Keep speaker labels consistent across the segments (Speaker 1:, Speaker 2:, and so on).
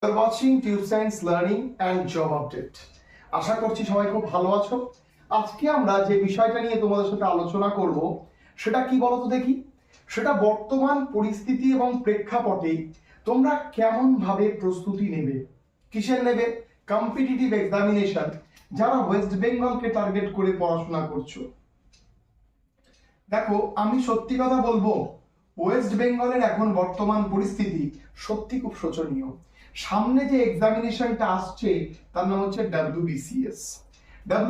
Speaker 1: You're watching Tube Science Learning and Job Update. আশা করছি সবাই খুব ভালো আছো। আজকে আমরা যে বিষয়টা নিয়ে তোমাদের সাথে আলোচনা করব সেটা কি বলতো দেখি। সেটা বর্তমান পরিস্থিতি এবং প্রেক্ষাপটে তোমরা কেমন ভাবে প্রস্তুতি নেবে। কিসের নেবে? কম্পিটিটিভ এক্সামিনেশন যারা ওয়েস্ট বেঙ্গলকে টার্গেট করে পড়াশোনা করছো। দেখো, আমি সত্যি কথা বলবো, ওয়েস্ট বেঙ্গলের এখন বর্তমান পরিস্থিতি সত্যি খুব শোচনীয়। সামনে যে এক্সামিনেশনটা আসছে তার নাম হচ্ছে WBCS।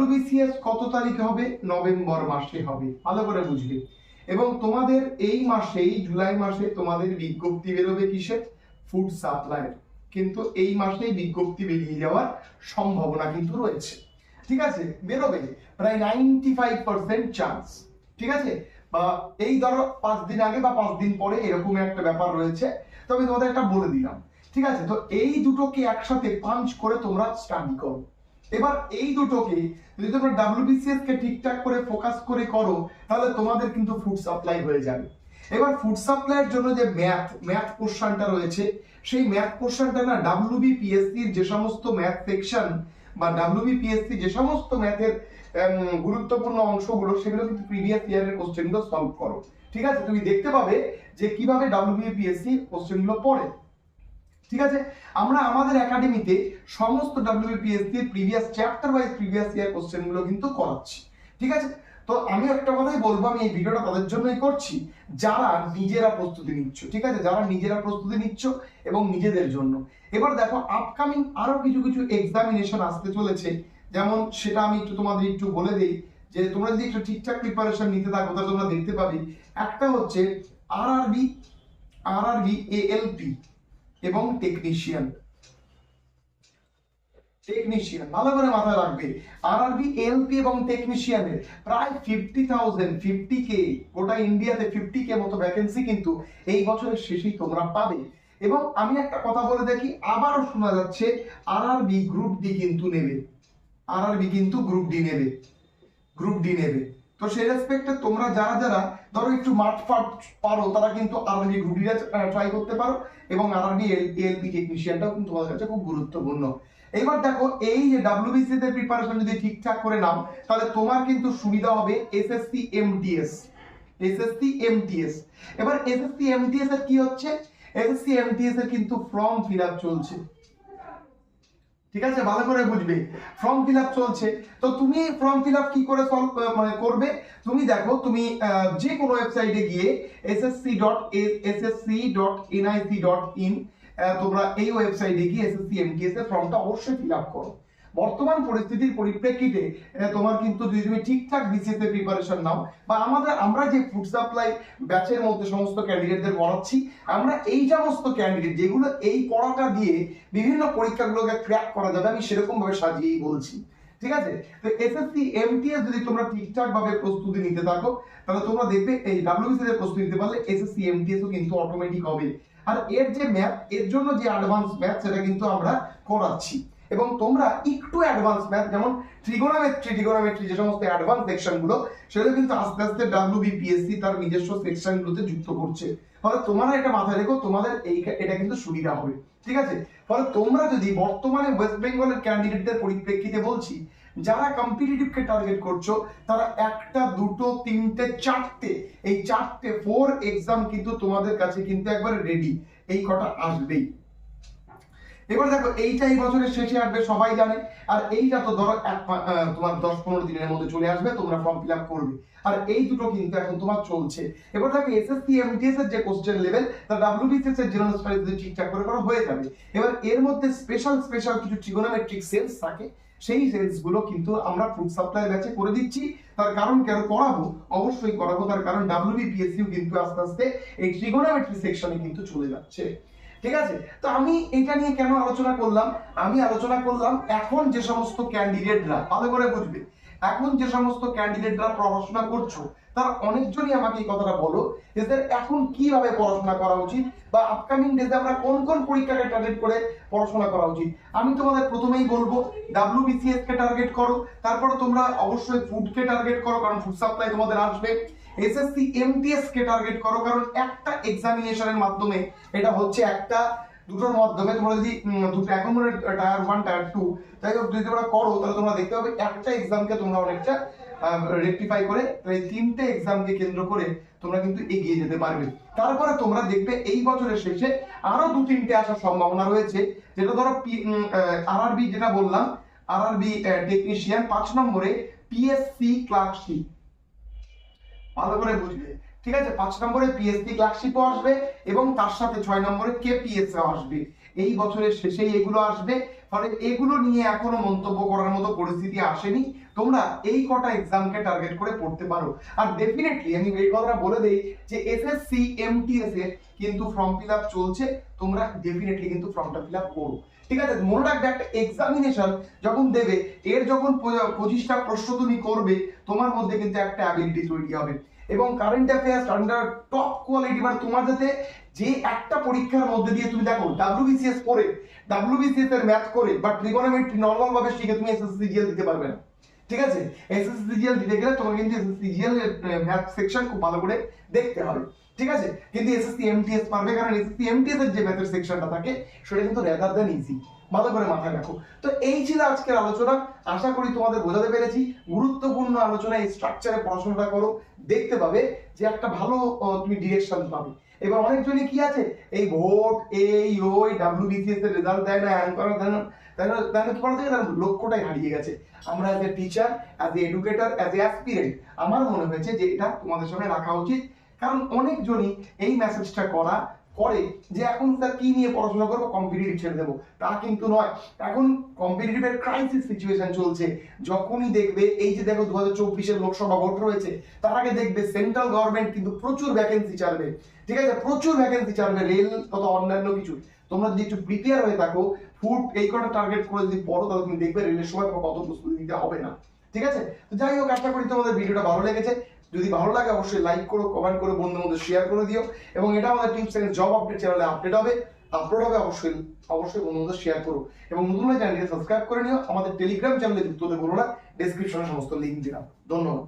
Speaker 1: WBCS কত তারিখে হবে? নভেম্বর মাসে হবে, ভালো করে বুঝবে। এবং তোমাদের এই মাসেই, জুলাই মাসে তোমাদের বিজ্ঞপ্তি বেরোবে কিসের? ফুড সাপ্লাইয়ের। কিন্তু এই মাসেই বিজ্ঞপ্তি বেরিয়ে যাওয়ার সম্ভাবনা কিন্তু রয়েছে। ঠিক আছে, বেরোবে প্রায় 95% চান্স। ঠিক আছে, বা এই ধরো 5 দিন আগে বা 5 দিন পরে এরকম একটা ব্যাপার রয়েছে। তো আমি তোমাদের একটা বলে দিলাম। ঠিক আছে, তো এই দুটোকে একসাথে পাঞ্চ করে তোমরা স্টাডি করো। এবার এই দুটোকে যদি তোমরা WBCS কে ঠিকঠাক করে ফোকাস করে করো তাহলে তোমাদের কিন্তু ফুড সাপ্লাই হয়ে যাবে। এবার ফুড সাপ্লাইয়ের জন্য যে ম্যাথ কোশ্চেনটা রয়েছে, সেই ম্যাথ কোশ্চেনটা না WBPSC এর যে সমস্ত ম্যাথ সেকশন বা WBPSC যে সমস্ত ম্যাথের গুরুত্বপূর্ণ অংশগুলো, সেগুলো কিন্তু প্রিভিয়াস ইয়ারের কোশ্চেনগুলো সলভ করো। ঠিক আছে, তুমি দেখতে পাবে যে কিভাবে WBPSC কোশ্চেনগুলো পড়ে। ঠিক আছে, আমরা আমাদের একাডেমিতে সমস্ত WBPSC previous chapter wise previous year কোশ্চেনগুলো কিন্তু করাচ্ছি। ঠিক আছে, তো আমি একটা কথাই বলবো, আমি এই ভিডিওটা তাদের জন্যই করছি যারা নিজেরা প্রস্তুতি নিচ্ছ। ঠিক আছে, যারা নিজেরা প্রস্তুতি নিচ্ছ এবং নিজেদের জন্য। এবার দেখো, আপকামিং আরো কিছু কিছু এক্সামিনেশন আসতে চলেছে, যেমন সেটা আমি তোমাদের একটু বলে দেই যে তোমরা যদি একটু ঠিকঠাক প্রিপারেশন নিতে থাকো তাহলে তোমরা দেখতে পাবে। একটা হচ্ছে RRB ALP এবং টেকনিশিয়ান। ভালো করে মাথায় রাখবে, RRB ALP এবং টেকনিশিয়ানের প্রায় 50K গোটা ইন্ডিয়াতে 50K মতো ভ্যাকেন্সি কিন্তু এই বছরের শেষেই তোমরা পাবে। এবং আমি একটা কথা বলে দেখি, আবারও শোনা যাচ্ছে RRB গ্রুপ ডি কিন্তু নেবে। RRB কিন্তু গ্রুপ ডি নেবে। তো সেই রেসপেক্টে তোমরা যারা যারা ধরো একটু মাঠফাট পারো তারা কিন্তু RRB গ্রুপ ডি ট্রাই করতে পারো। এবং RRB ALP টেকনিশিয়ানটাও কিন্তু তোমাদের কাছে খুব গুরুত্বপূর্ণ। এবার দেখো, এই যে WBCS তে প্রিপারেশন যদি ঠিকঠাক করে নাও তাহলে তোমার কিন্তু সুবিধা হবে SSC MTS। এবার SSC MTS এর কি হচ্ছে? SSC MTS এর কিন্তু ফর্ম ফিল আপ চলছে। ঠিক আছে, ভালো করে বুঝবে, ফর্ম ফিল আপ চলছে। তো তুমি ফর্ম ফিল আপ কি করে করবে? তুমি দেখো, তুমি যে কোনো ওয়েবসাইটে গিয়ে ssc.nic.in তোমরা এই ওয়েবসাইটে গিয়ে SSC MTS এর ফর্মটা অবশ্যই ফিল আপ করো। বর্তমান পরিস্থিতির পরিপ্রেক্ষিতে তোমার কিন্তু যদি তুমি ঠিকঠাক BCS এর প্রিপারেশন নাও, বা আমরা যে ফুড সাপ্লাই ব্যাচের মধ্যে সমস্ত ক্যান্ডিডেটদের পড়াচ্ছি, আমরা এই সমস্ত ক্যান্ডিডেট যেগুলো এই পড়াটা দিয়ে বিভিন্ন পরীক্ষাগুলোকে ক্র্যাক করা যাবে, আমি সেরকম ভাবে সাজিয়েই বলছি। ঠিক আছে, তো SSC MTS যদি তোমরা ঠিকঠাক ভাবে প্রস্তুতি নিতে থাকো তাহলে তোমরা দেখবে এই WBCS এর প্রস্তুতি নিতে পারলে SSC MTS ও কিন্তু অটোমেটিক হবে। আর এর যে ম্যাথ, এর জন্য যে অ্যাডভান্স ম্যাথ, সেটা কিন্তু আমরা করাচ্ছি। এবং তোমরা একটু অ্যাডভান্স ম্যাথ যেমন ট্রিগোনোমেট্রি যে সমস্ত অ্যাডভান্স সেকশনগুলো, সেগুলো কিন্তু আস্তে আস্তে WBPSC তার নিজস্ব সেকশনগুলোতে যুক্ত করছে। ফলে তোমরা এটা মাথায় রেখো, তোমাদের এটা কিন্তু সুবিধা হবে। ঠিক আছে, ফলে তোমরা যদি বর্তমানে ওয়েস্ট বেঙ্গলের ক্যান্ডিডেটদের পরিপ্রেক্ষিতে বলছি, যারা কম্পিটিটিভকে টার্গেট করছো তারা একটা, দুটো, তিনটে, চারটে, এই 4 এক্সাম কিন্তু তোমাদের কাছে কিন্তু একবারে রেডি, এই কটা আসবেই। এবার দেখো, এইটা এই বছরের শেষে আসবে সবাই জানে, আর এইটা তো ধরো তোমার 10-15 দিনের মধ্যে চলে আসবে, তোমরা ফর্ম ফিল আপ করবে। আর এই দুটো কিন্তু এখন তোমার চলছে। এবার দেখো, SSC MTS এর যে কোশ্চেন লেভেল, তার WBCS এর জেনারেল স্টাডিজ যদি ঠিকঠাক করে করা হয়ে যাবে। এবার এর মধ্যে স্পেশাল কিছু ট্রিগোনোমেট্রিক সেলস থাকে, সেই সেলস গুলো কিন্তু আমরা ফুড সাপ্লাই ব্যাচে করে দিচ্ছি। তার কারণ কেন করাবো? অবশ্যই করাবো, তার কারণ WBPSC কিন্তু আস্তে আস্তে এই ট্রিগোনোমেট্রি সেকশনে কিন্তু চলে যাচ্ছে। ঠিক আছে, তো আমি এটা নিয়ে কেন আলোচনা করলাম? আমি আলোচনা করলাম এখন যে সমস্ত ক্যান্ডিডেটরা, ভালো করে বুঝবে, এখন যে সমস্ত ক্যান্ডিডেটরা পড়াশোনা করছো তারা অনেকজনই আমাকে এই কথাটা বলো যে এখন কিভাবে পড়াশোনা করা উচিত, বা আপকামিং ডেজে আমরা কোন কোন পরীক্ষাকে টার্গেট করে পড়াশোনা করা উচিত। আমি তোমাদের প্রথমেই বলবো WBCS কে টার্গেট করো, তারপরে তোমরা অবশ্যই ফুডকে টার্গেট করো, কারণ ফুড সাপ্লাই তোমাদের আসবে। SSC MTS কে টার্গেট করো, কারণ একটা এক্সামিনেশনের মাধ্যমে এটা হচ্ছে একটা দুটোর মাধ্যমে তোমরা যদি দুটো এখন মনে টায়ার 1 টায়ার 2 তাই হোক যদি তোমরা করো তাহলে তোমরা দেখতে পাবে একটা এক্সামকে তোমরা অনেকটা রেকটিফাই করে এই তিনটে এক্সামকে কেন্দ্র করে তোমরা কিন্তু এগিয়ে যেতে পারবে। তারপরে তোমরা দেখবে এই বছরের শেষে আরো 2-3টে আসার সম্ভাবনা রয়েছে, যেটা ধরো আরআরবি যেটা বললাম আরআরবি টেকনিশিয়ান, 5 নম্বরে পিএসসি ক্লার্কশিপ, ভালো করে বুঝবে, ঠিক আছে? 5 নম্বরে পিএসসি ক্লার্কশিপও আসবে এবং তার সাথে 6 নম্বরে কেপিএসও আসবে। এই বছরের শেষেই এগুলো আসবে, ফলে এগুলো নিয়ে এখনো মন্তব্য করার মতো পরিস্থিতি আসেনি। তোমরা এই কটা এক্সামকে টার্গেট করে পড়তে পারো। আর ডেফিনেটলি আমি এই কথাটা বলে দেই যে এসএসসি এমটিএস এর কিন্তু ফর্ম ফিল আপ চলছে, তোমরা ডেফিনেটলি কিন্তু ফর্মটা ফিল আপ করো, ঠিক আছে? মনে রাখবে একটা এক্সামিনেশন যখন দেবে, এর যখন 25টা প্রশ্ন তুমি করবে, তোমার মধ্যে কিন্তু একটা অ্যাবিলিটি তৈরি হবে এবং current affairs standard top quality, মানে তোমার যাতে যে একটা পরীক্ষার মধ্যে দিয়ে তুমি দেখো WBCS পড়ে WBCS এর ম্যাথ করে বা ট্রিগোনোমেট্রি নরমাল ভাবে শিখে তুমি এসএসসি জিএল দিতে পারবে না, ঠিক আছে? এসএসসি জিএল দিতে গেলে তোমাকে কিন্তু এসএসসি জিএল এর ম্যাথ সেকশন খুব ভালো করে দেখতে হবে, ঠিক আছে? কিন্তু এসএসসি এমটিএস পারবে, কারণ এসএসসি এমটিএস এর যে ম্যাথের সেকশনটা থাকে সেটা কিন্তু রেদার দেন ইজি, ভালো করে মাথায় রাখো। তো এই ছিল আজকের আলোচনা, আশা করি তোমাদের বোঝাতে পেরেছি। গুরুত্বপূর্ণ আলোচনা, এই স্ট্রাকচারে পড়াশোনাটা করো, দেখতে পাবে যে একটা ভালো তুমি ডিরেকশন পাবে। এবার অনেকজনই কি আছে এই ভোট এই ওই WBCS এর রেজাল্ট দেয় না, অ্যাঙ্কার দেয় না, তাই কি বলতে গেলে লক্ষ্যটাই হারিয়ে গেছে। আমরা as a teacher, as a educator, as a aspirant, আমার মনে হয়েছে যে এটা তোমাদের সামনে রাখা উচিত, কারণ অনেকজনই এই মেসেজটা করে যে এখন স্যার কি নিয়ে পড়াশোনা করবো, কম্পিটিটিভ ছেড়ে দেবো, তা কিন্তু নয়। এখন কম্পিটিটিভের ক্রাইসিস সিচুয়েশন চলছে। যখনই দেখবে এই যে দেখো 2024 লোকসভা ভোট রয়েছে, তার আগে দেখবে সেন্ট্রাল গভর্নমেন্ট কিন্তু প্রচুর ভ্যাকেন্সি ছাড়বে, ঠিক আছে? প্রচুর ভ্যাকেন্সি ছাড়বে, রেল তথা অন্যান্য কিছু। তোমরা যদি একটু প্রিপেয়ার হয়ে থাকো, ফুড এই কটা টার্গেট করে যদি পড়ো, তাহলে তুমি দেখবে রেলের সময় কত প্রস্তুতি নিতে হবে না, ঠিক আছে? তো যাই হোক, আশা করি তোমাদের ভিডিওটা ভালো লেগেছে। যদি ভালো লাগে অবশ্যই লাইক করো, কমেন্ট করো, বন্ধুদের মধ্যে শেয়ার করে দিও এবং এটা আমাদের টিপস এন্ড জব আপডেট চ্যানেলে আপডেট হবে, আপলোড হবে, অবশ্যই বন্ধুদের মধ্যে শেয়ার করো এবং নতুন হলে চ্যানেলকে সাবস্ক্রাইব করে নিও। আমাদের টেলিগ্রাম চ্যানেলে যুক্ত হতে বলো না, ডেসক্রিপশনে সমস্ত লিংক দিলাম। ধন্যবাদ।